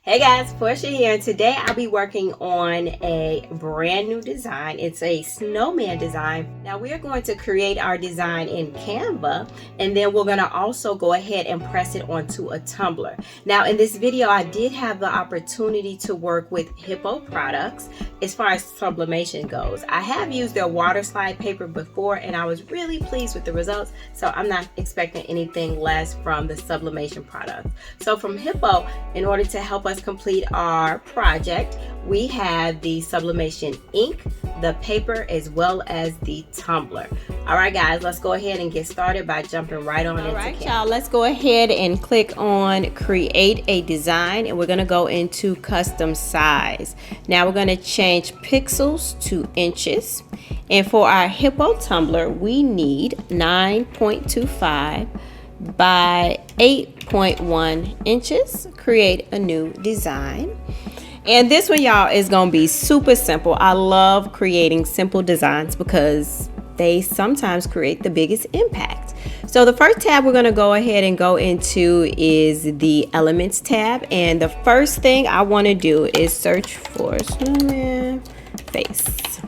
Hey guys, Portia here, and today I'll be working on a brand new design. It's a snowman design. Now we're going to create our design in Canva, and then we're going to also go ahead and press it onto a tumbler. Now in this video, I did have the opportunity to work with Hiipoo products as far as sublimation goes. I have used their water slide paper before, and I was really pleased with the results, so I'm not expecting anything less from the sublimation product. So from Hiipoo, in order to help us complete our project, we have the sublimation ink, the paper, as well as the tumbler. All right guys, let's go ahead and get started by jumping right on into Canva. All right y'all, let's go ahead and click on create a design, and we're going to go into custom size. Now we're going to change pixels to inches, and for our Hiipoo tumbler we need 9.25 by 8.1 inches. Create a new design, and this one y'all is gonna be super simple. I love creating simple designs because they sometimes create the biggest impact. So the first tab we're gonna go ahead and go into is the elements tab, and the first thing I want to do is search for snowman face,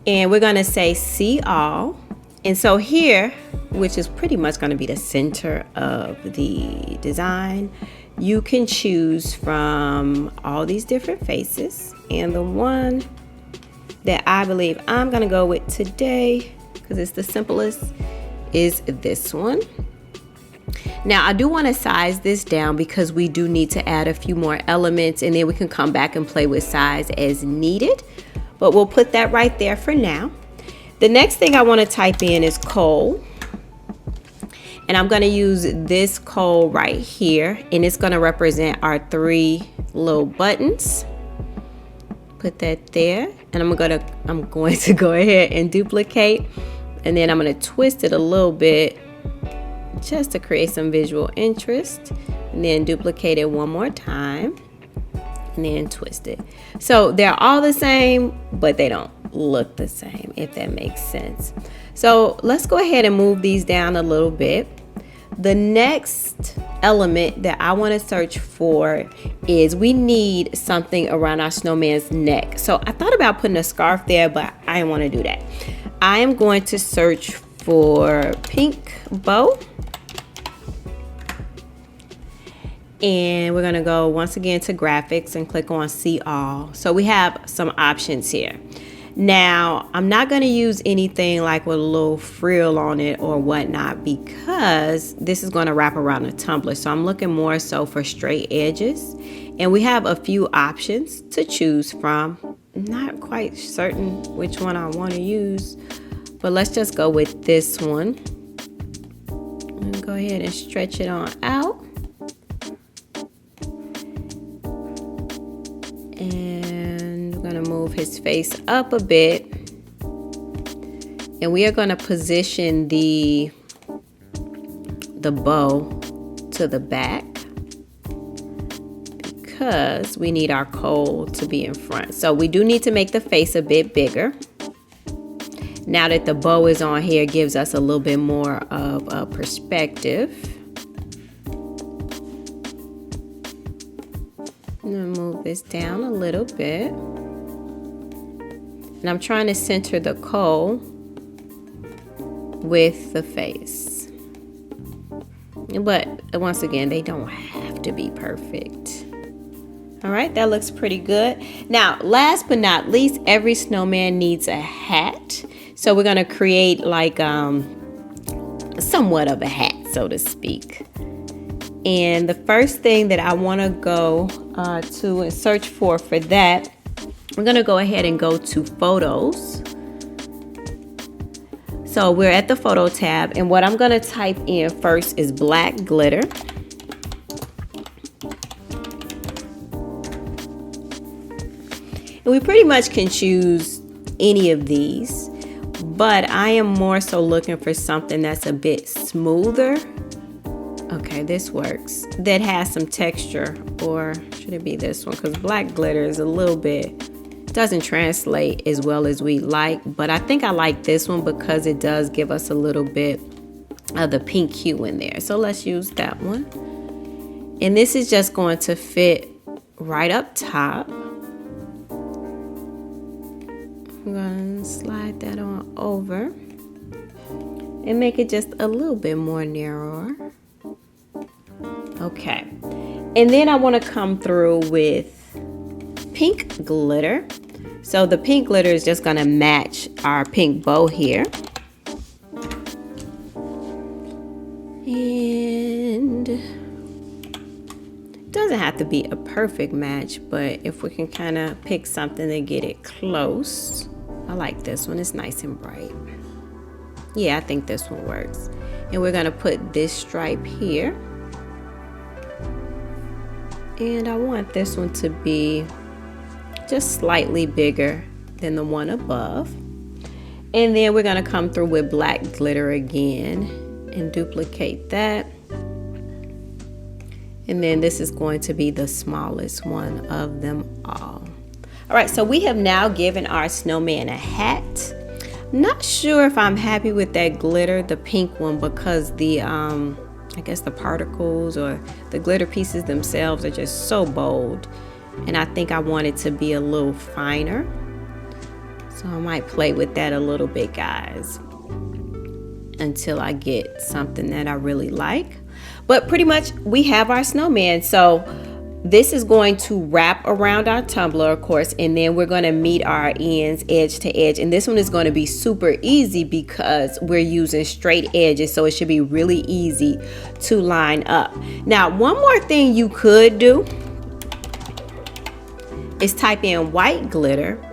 and we're gonna say see all. And so here, which is pretty much going to be the center of the design, you can choose from all these different faces, and the one that I believe I'm going to go with today, because it's the simplest, is this one. Now I do want to size this down because we do need to add a few more elements, and then we can come back and play with size as needed, but we'll put that right there for now. The next thing I want to type in is coal, and I'm going to use this coal right here, and it's going to represent our three little buttons. Put that there, and I'm going to go ahead and duplicate, and then I'm going to twist it a little bit just to create some visual interest, and then duplicate it one more time, and then twist it. So they're all the same, but they don't look the same, if that makes sense. So let's go ahead and move these down a little bit. The next element that I want to search for is we need something around our snowman's neck. So I thought about putting a scarf there, but I didn't want to do that. I am going to search for pink bow, and we're going to go once again to graphics and click on see all. So we have some options here. Now I'm not going to use anything like with a little frill on it or whatnot, because this is going to wrap around the tumbler. So I'm looking more so for straight edges, and we have a few options to choose from. I'm not quite certain which one I want to use, but let's just go with this one and go ahead and stretch it on out. And we're going to move his face up a bit, and we are going to position the bow to the back because we need our coal to be in front. So we do need to make the face a bit bigger. Now that the bow is on here, it gives us a little bit more of a perspective. I'm going to move this down a little bit, and I'm trying to center the coal with the face, but once again, they don't have to be perfect. All right, that looks pretty good. Now last but not least, every snowman needs a hat, so we're going to create like somewhat of a hat, so to speak. And the first thing that I want to go to and search for that, we're going to go ahead and go to photos. So we're at the photo tab, and what I'm going to type in first is black glitter. And we pretty much can choose any of these, but I am more so looking for something that's a bit smoother. Okay, this works. That has some texture, or should it be this one? Because black glitter is a little bit, doesn't translate as well as we like, but I think I like this one because it does give us a little bit of the pink hue in there. So let's use that one. And this is just going to fit right up top. I'm going to slide that on over and make it just a little bit more narrower. Okay. And then I want to come through with pink glitter. So the pink glitter is just going to match our pink bow here. And it doesn't have to be a perfect match, but if we can kind of pick something to get it close. I like this one. It's nice and bright. Yeah, I think this one works. And we're going to put this stripe here. And I want this one to be just slightly bigger than the one above. And then we're going to come through with black glitter again and duplicate that. And then this is going to be the smallest one of them all. All right, so we have now given our snowman a hat. Not sure if I'm happy with that glitter, the pink one, because the I guess the particles or the glitter pieces themselves are just so bold. And I think I want it to be a little finer. So I might play with that a little bit, guys, until I get something that I really like. But pretty much we have our snowman. So this is going to wrap around our tumbler, of course, and then we're going to meet our ends edge to edge. And this one is going to be super easy because we're using straight edges, so it should be really easy to line up. Now, one more thing you could do is type in white glitter,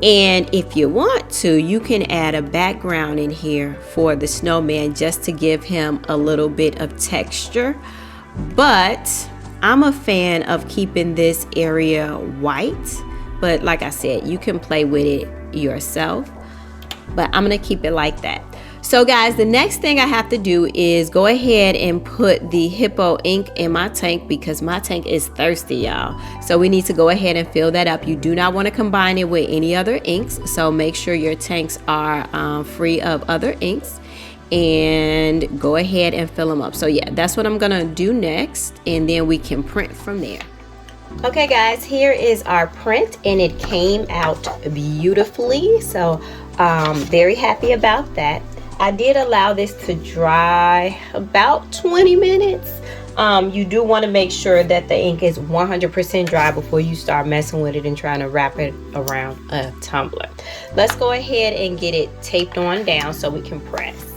and if you want to, you can add a background in here for the snowman just to give him a little bit of texture. But I'm a fan of keeping this area white, but like I said, you can play with it yourself, but I'm gonna keep it like that. So guys, the next thing I have to do is go ahead and put the Hiipoo ink in my tank because my tank is thirsty, y'all. So we need to go ahead and fill that up. You do not want to combine it with any other inks, so make sure your tanks are free of other inks. And go ahead and fill them up. So yeah, that's what I'm gonna do next, and then we can print from there. Okay guys, here is our print, and it came out beautifully, so very happy about that. I did allow this to dry about 20 minutes. You do want to make sure that the ink is 100% dry before you start messing with it and trying to wrap it around a tumbler. Let's go ahead and get it taped on down so we can press.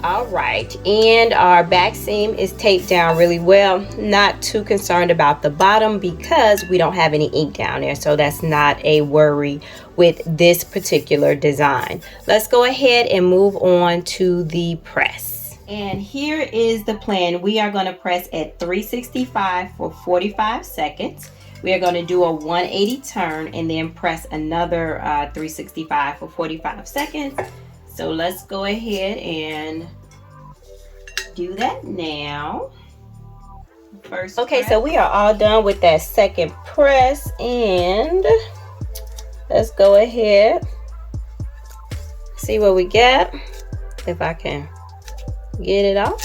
All right, and our back seam is taped down really well. Not too concerned about the bottom because we don't have any ink down there, so that's not a worry with this particular design. Let's go ahead and move on to the press. And here is the plan. We are going to press at 365 for 45 seconds. We are going to do a 180 turn and then press another 365 for 45 seconds. So let's go ahead and do that now. First okay press. So we are all done with that second press, and let's go ahead, see what we got, if I can get it off.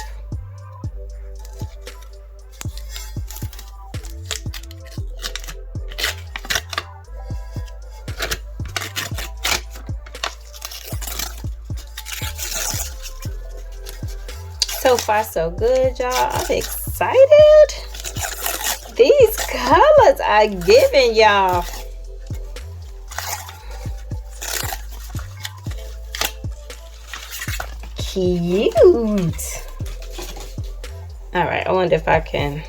So far so good, y'all. I'm excited. These colors are giving, y'all. Cute. All right, I wonder if I can.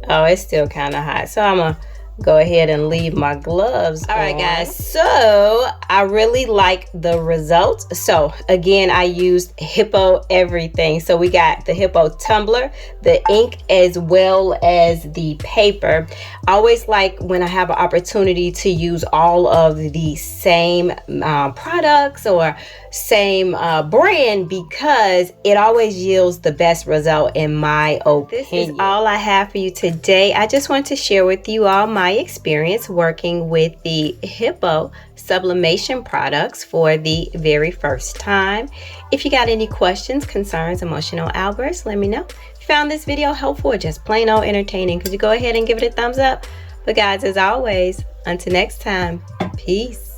Oh, it's still kind of hot, so I'm gonna go ahead and leave my gloves on. All right guys, so I really like the results. So again, I used Hiipoo everything. So we got the Hiipoo tumbler, the ink, as well as the paper. I always like when I have an opportunity to use all of the same products or same brand, because it always yields the best result in my opinion. This is all I have for you today. I just want to share with you all my experience working with the Hiipoo sublimation products for the very first time. If you got any questions, concerns, emotional outbursts, let me know. If you found this video helpful or just plain old entertaining, could you go ahead and give it a thumbs up? But guys, as always, until next time, peace.